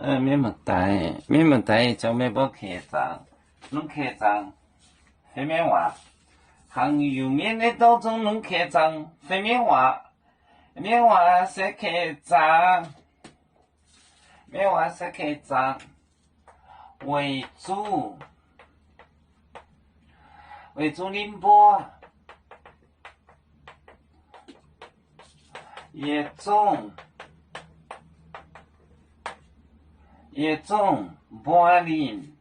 免带就没不客栈，弄客栈，非免话，行有免的当中弄客栈，非免话，免话是客栈，免话是客栈，为主宁波，叶种柏林，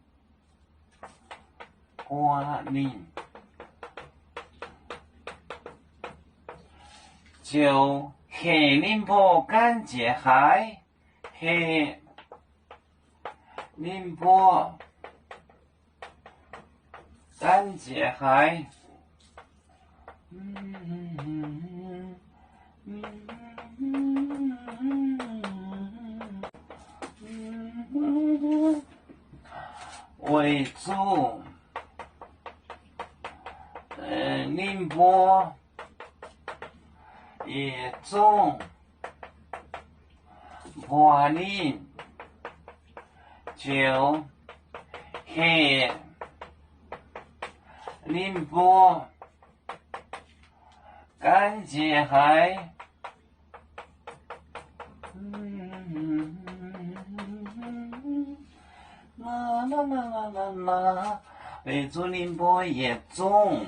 就黑宁波感觉海，黑宁波感觉海。为主，宁波叶种柏林，就黑宁波感觉海。为主宁波叶种，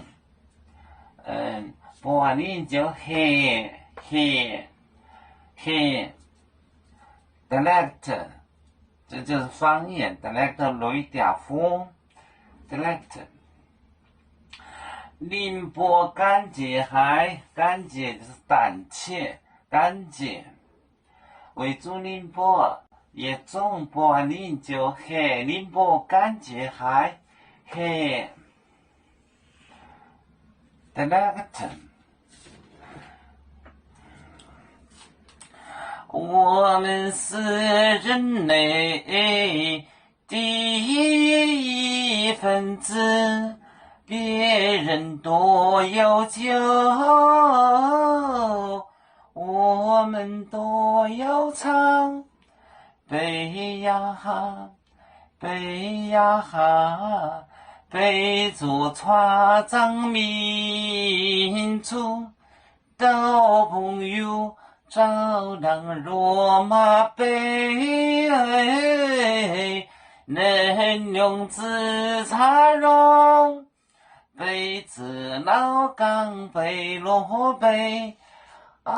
柏林就黑 dialect， 这就是方言 dialect 雷嗲风 dialect。宁波感觉海，感觉就是胆怯，感觉。为主宁波叶种柏林就黑宁波感觉海，黑 dialect。我们是人类第一分子，别人多要求，我们都要唱。背呀哈，背呀哈，背着船长民族，到朋友照亮罗马杯，能用紫茶蓉，杯子老钢杯罗杯啊。